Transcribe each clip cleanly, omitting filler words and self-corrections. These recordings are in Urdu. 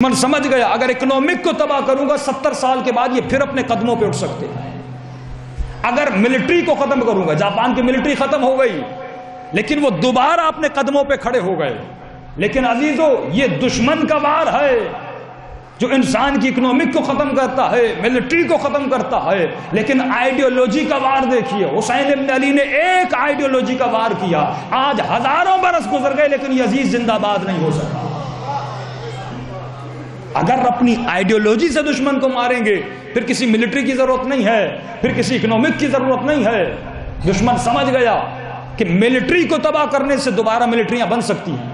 من سمجھ گیا اگر اکنامک کو تباہ کروں گا 70 سال کے بعد یہ پھر اپنے قدموں پہ اٹھ سکتے ہیں. اگر ملٹری کو ختم کروں گا، جاپان کی ملٹری ختم ہو گئی لیکن وہ دوبارہ اپنے قدموں پہ کھڑے ہو گئے. لیکن عزیزو یہ دشمن کا وار ہے جو انسان کی اکنامک کو ختم کرتا ہے، ملٹری کو ختم کرتا ہے. لیکن آئیڈیولوجی کا وار دیکھیے، حسین ابن علی نے ایک آئیڈیولوجی کا وار کیا، آج ہزاروں برس گزر گئے لیکن یزید زندہ باد نہیں ہو سکا. اگر اپنی آئیڈیولوجی سے دشمن کو ماریں گے پھر کسی ملٹری کی ضرورت نہیں ہے، پھر کسی اکنامک کی ضرورت نہیں ہے. دشمن سمجھ گیا کہ ملٹری کو تباہ کرنے سے دوبارہ ملٹریاں بن سکتی ہیں،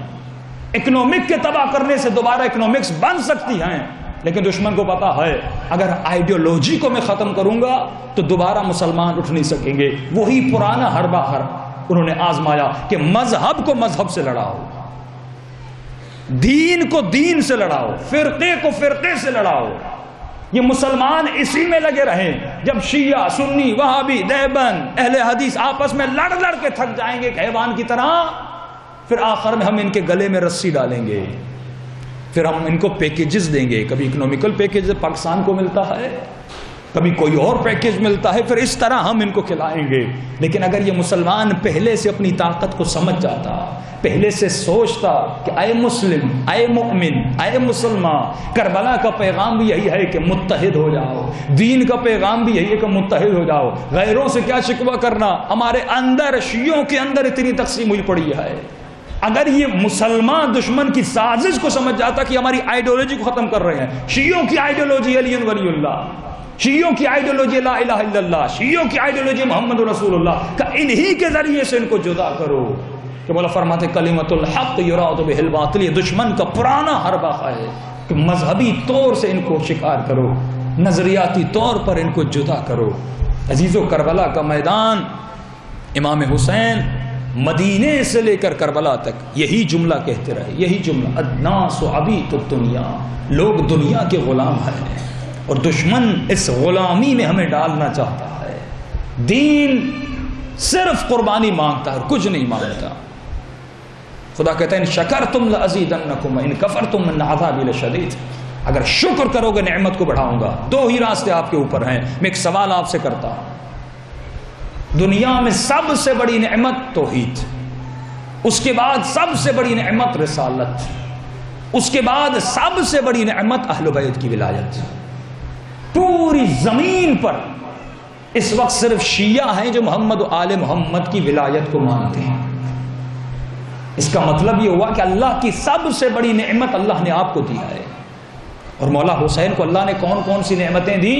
اکنامک کے تباہ کرنے سے دوبارہ اکنامکس بن سکتی ہیں. لیکن دشمن کو پتا ہے اگر آئیڈیولوجی کو میں ختم کروں گا تو دوبارہ مسلمان اٹھ نہیں سکیں گے. وہی پرانا حربہ انہوں نے آزمایا کہ مذہب کو مذہب سے لڑاؤ، دین کو دین سے لڑاؤ، فرقے کو فرقے سے لڑاؤ. یہ مسلمان اسی میں لگے رہیں. جب شیعہ، سنی، وہابی، دیوبند، اہل حدیث آپس میں لڑ لڑ کے تھک جائیں گے حیوان کی طرح، پھر آخر میں ہم ان کے گلے میں رسی ڈالیں گے، پھر ہم ان کو پیکیجز دیں گے. کبھی اکنامیکل پیکیج پاکستان کو ملتا ہے، کبھی کوئی اور پیکیج ملتا ہے، پھر اس طرح ہم ان کو کھلائیں گے. لیکن اگر یہ مسلمان پہلے سے اپنی طاقت کو سمجھ جاتا، پہلے سے سوچتا کہ اے مسلم، اے مؤمن، اے مسلمان، کربلا کا پیغام بھی یہی ہے کہ متحد ہو جاؤ، دین کا پیغام بھی یہی ہے کہ متحد ہو جاؤ. غیروں سے کیا شکوہ کرنا، ہمارے اندر، شیعوں کے اندر اتنی تقسیم ہوئی پڑی ہے. اگر یہ مسلمان دشمن کی سازش کو سمجھ جاتا کہ ہماری آئیڈیولوجی کو ختم کر رہے ہیں، شیعوں کی آئیڈیولوجی علی ولی اللہ، شیعوں کی آئیڈیولوجی لا الہ الا اللہ، شیعوں کی آئیڈیولوجی محمد رسول اللہ کا، انہی کے ذریعے سے ان کو جدا کرو. کہ مولا فرماتے کلمۃ الحق یراد بہ الباطل، یہ دشمن کا پرانا حربہ ہے کہ مذہبی طور سے ان کو شکار کرو، نظریاتی طور پر ان کو جدا کرو. عزیزو، کربلا کا میدان، امام حسین مدینے سے لے کر کربلا تک یہی جملہ کہتے رہے، یہی جملہ، الناس عبید الدنیا، لوگ دنیا کے غلام ہیں اور دشمن اس غلامی میں ہمیں ڈالنا چاہتا ہے. دین صرف قربانی مانگتا ہے اور کچھ نہیں مانگتا. خدا کہتا ہے ان شکرتم لازیدنکم ان کفرتم ان عذابی لشدید. اگر شکر کرو گے نعمت کو بڑھاؤں گا. دو ہی راستے آپ کے اوپر ہیں. میں ایک سوال آپ سے کرتا ہوں، دنیا میں سب سے بڑی نعمت توحید، اس کے بعد سب سے بڑی نعمت رسالت، اس کے بعد سب سے بڑی نعمت اہل بیت کی ولایت. پوری زمین پر اس وقت صرف شیعہ ہیں جو محمد و آل محمد کی ولایت کو مانتے ہیں. اس کا مطلب یہ ہوا کہ اللہ کی سب سے بڑی نعمت اللہ نے آپ کو دی ہے. اور مولا حسین کو اللہ نے کون کون سی نعمتیں دی؟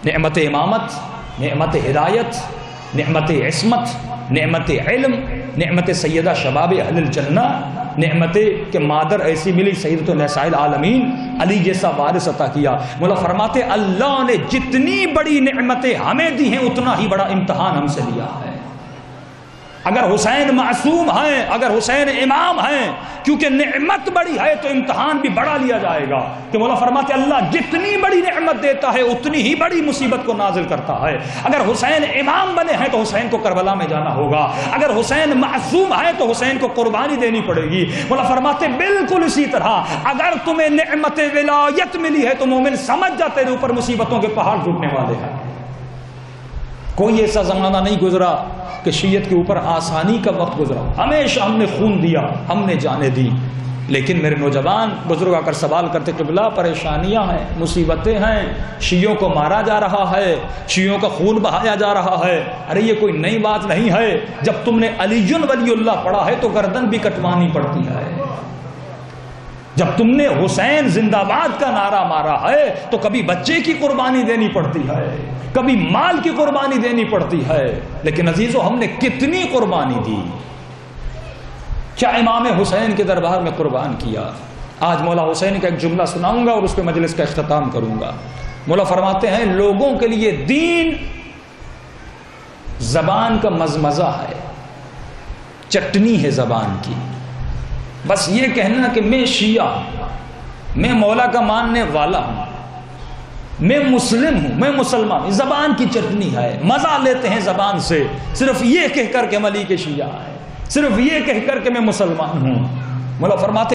نعمت امامت، نعمت ہدایت، نعمت عصمت، نعمت علم، نعمت سیدہ شباب اہل الجنہ، نعمت کہ مادر ایسی ملی سیدۃ النساء العالمین، علی جیسا وارث عطا کیا. مولا فرماتے اللہ نے جتنی بڑی نعمتیں ہمیں دی ہیں اتنا ہی بڑا امتحان ہم سے لیا ہے. اگر حسین معصوم ہیں، اگر حسین امام ہیں، کیونکہ نعمت بڑی ہے تو امتحان بھی بڑا لیا جائے گا. کہ مولا فرماتے اللہ جتنی بڑی نعمت دیتا ہے اتنی ہی بڑی مصیبت کو نازل کرتا ہے. اگر حسین امام بنے ہیں تو حسین کو کربلا میں جانا ہوگا. اگر حسین معصوم ہے تو حسین کو قربانی دینی پڑے گی. مولا فرماتے بالکل اسی طرح اگر تمہیں نعمت ولایت ملی ہے تو مومن سمجھ جا تیرے اوپر مصیبتوں کے پہاڑ ٹوٹنے والے ہیں. کوئی ایسا زمانہ نہیں گزرا کہ شیعت کے اوپر آسانی کا وقت گزرا. ہمیشہ ہم نے خون دیا، ہم نے جانیں دی. لیکن میرے نوجوان بزرگ آ کر سوال کرتے قبلہ پریشانیاں ہیں، مصیبتیں ہیں، شیعوں کو مارا جا رہا ہے، شیعوں کا خون بہایا جا رہا ہے. ارے یہ کوئی نئی بات نہیں ہے. جب تم نے علی ولی اللہ پڑھا ہے تو گردن بھی کٹوانی پڑتی ہے. جب تم نے حسین زندہ باد کا نعرہ مارا ہے تو کبھی بچے کی قربانی دینی پڑتی ہے، کبھی مال کی قربانی دینی پڑتی ہے. لیکن عزیزو ہم نے کتنی قربانی دی، کیا امام حسین کے دربار میں قربان کیا. آج مولا حسین کا ایک جملہ سناؤں گا اور اس پہ مجلس کا اختتام کروں گا. مولا فرماتے ہیں لوگوں کے لیے دین زبان کا مزمزہ ہے، چٹنی ہے زبان کی. بس یہ کہنا کہ میں شیعہ ہوں، میں مولا کا ماننے والا ہوں، میں مسلم ہوں، میں مسلمان، زبان کی چٹنی ہے. مزہ لیتے ہیں زبان سے، صرف یہ کہہ کر کہ ہم علی کے شیعہ ہیں، صرف یہ کہہ کر کہ میں مسلمان ہوں. مولا فرماتے